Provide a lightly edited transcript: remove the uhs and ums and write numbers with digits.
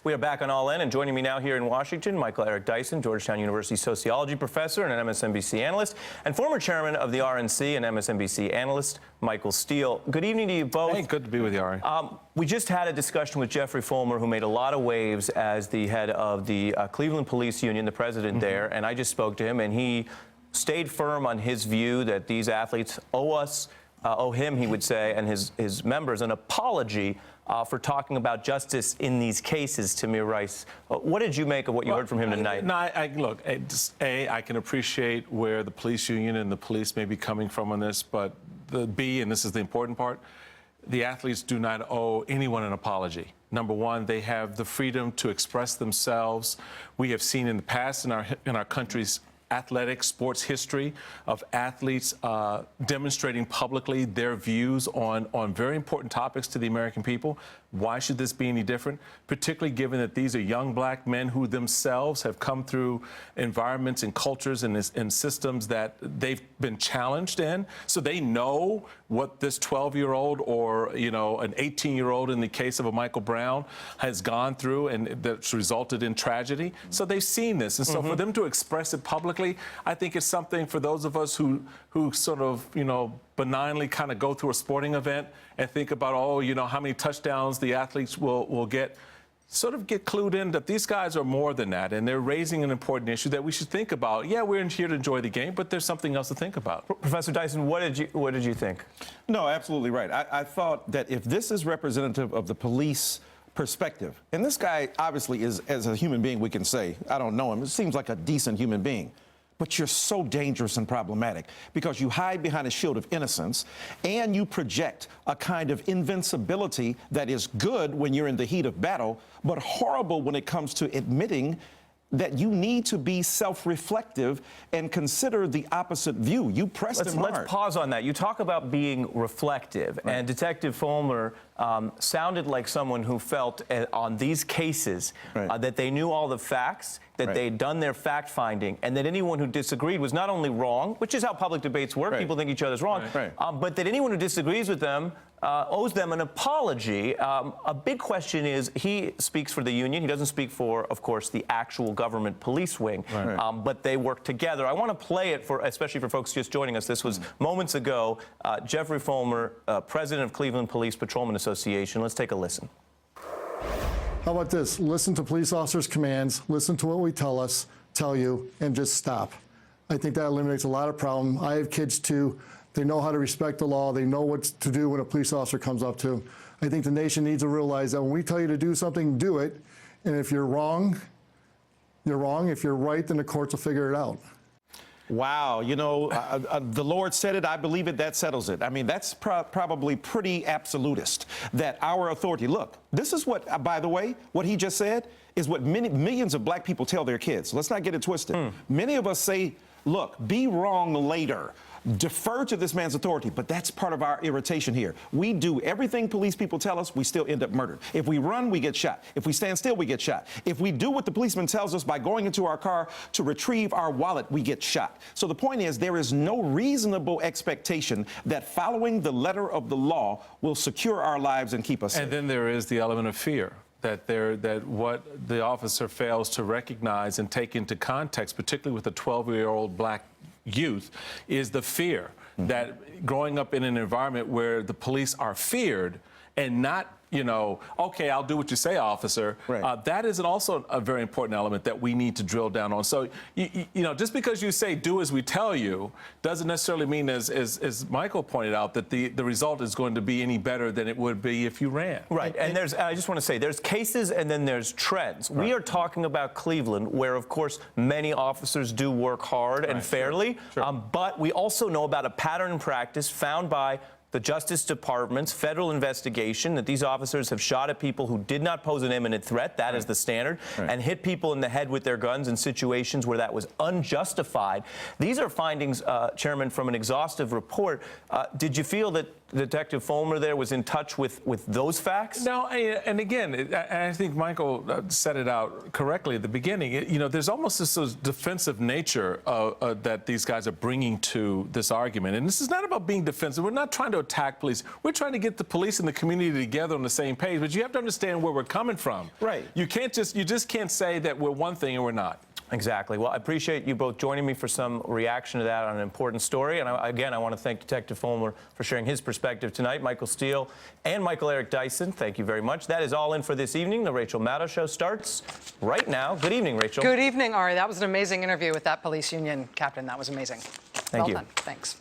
We are back on All In, and joining me now here in Washington, Michael Eric Dyson, Georgetown University sociology professor and an MSNBC analyst, and former chairman of the RNC and MSNBC analyst, Michael Steele. Good evening to you both. Hey, good to be with you, Ari. We just had a discussion with Jeffrey Fulmer, who made a lot of waves as the head of the Cleveland Police Union, the president there, and I just spoke to him, and he stayed firm on his view that these athletes owe him, he would say, and his members an apology for talking about justice in these cases. Tamir Rice, what did you make of what you heard from him tonight? Look, I can appreciate where the police union and the police may be coming from on this, but the B, and this is the important part, the athletes do not owe anyone an apology. Number one, they have the freedom to express themselves. We have seen in the past in our country's athletic sports history of athletes demonstrating publicly their views on very important topics to the American people. Why should this be any different? Particularly given that these are young black men who themselves have come through environments and cultures and systems that they've been challenged in. So they know what this 12-year-old or, you know, an 18-year-old in the case of a Michael Brown has gone through, and that's resulted in tragedy. So they've seen this. And so for them to express it publicly, I think it's something for those of us who sort of, you know, benignly kind of go through a sporting event and think about, oh, you know, how many touchdowns the athletes will get, sort of get clued in that these guys are more than that, and they're raising an important issue that we should think about. Yeah, we're here to enjoy the game, but there's something else to think about. Professor Dyson, what did you think? No, absolutely right. I thought that if this is representative of the police perspective, and this guy obviously is, as a human being, we can say, I don't know him, it seems like a decent human being. But you're so dangerous and problematic because you hide behind a shield of innocence and you project a kind of invincibility that is good when you're in the heat of battle, but horrible when it comes to admitting that you need to be self-reflective and consider the opposite view. You pressed him hard. Let's pause on that. You talk about being reflective, and Detective Fulmer sounded like someone who felt on these cases that they knew all the facts, that they'd done their fact-finding, and that anyone who disagreed was not only wrong, which is how public debates work, people think each other's wrong, but that anyone who disagrees with them owes them an apology. A big question is, he speaks for the union. He doesn't speak for, of course, the actual government police wing, but they work together. I want to play it, especially for folks just joining us. This was moments ago. Jeffrey Fulmer, president of Cleveland Police Patrolman Association. Let's take a listen. How about this? Listen to police officers' commands, listen to what we tell you, and just stop. I think that eliminates a lot of problems. I have kids too. They know how to respect the law. They know what to do when a police officer comes up to them. I think the nation needs to realize that when we tell you to do something, do it. And if you're wrong, you're wrong. If you're right, then the courts will figure it out. Wow, you know, the Lord said it, I believe it, that settles it. I mean, that's probably pretty absolutist, that our authority, look, this is what, by the way, what he just said is what millions of black people tell their kids. Let's not get it twisted. Many of us say, look, be wrong later. Defer to this man's authority, but that's part of our irritation here. We do everything police people tell us, we still end up murdered. If we run, we get shot. If we stand still, we get shot. If we do what the policeman tells us by going into our car to retrieve our wallet, we get shot. So the point is, there is no reasonable expectation that following the letter of the law will secure our lives and keep us safe. And then there is the element of fear. That what the officer fails to recognize and take into context, particularly with a 12-year-old black youth, is the fear that growing up in an environment where the police are feared and not, you know, okay, I'll do what you say, officer. That is also a very important element that we need to drill down on. So, you know, just because you say do as we tell you doesn't necessarily mean, as Michael pointed out, that the result is going to be any better than it would be if you ran. And I just want to say, there's cases and then there's trends. We are talking about Cleveland, where, of course, many officers do work hard and fairly, but we also know about a pattern in practice found by the Justice Department's federal investigation that these officers have shot at people who did not pose an imminent threat, that is the standard, and hit people in the head with their guns in situations where that was unjustified. These are findings, Chairman, from an exhaustive report. Did you feel that Detective Fulmer there was in touch with those facts? No, and again, I think Michael set it out correctly at the beginning. You know, there's almost this sort of defensive nature that these guys are bringing to this argument. And this is not about being defensive. We're not trying to attack police. We're trying to get the police and the community together on the same page. But you have to understand where we're coming from. Right. You just can't say that we're one thing and we're not. Exactly. Well, I appreciate you both joining me for some reaction to that on an important story. And again, I want to thank Detective Fulmer for sharing his perspective tonight. Michael Steele and Michael Eric Dyson, thank you very much. That is all in for this evening. The Rachel Maddow Show starts right now. Good evening, Rachel. Good evening, Ari. That was an amazing interview with that police union captain. That was amazing. Thank you. Well done. Thanks.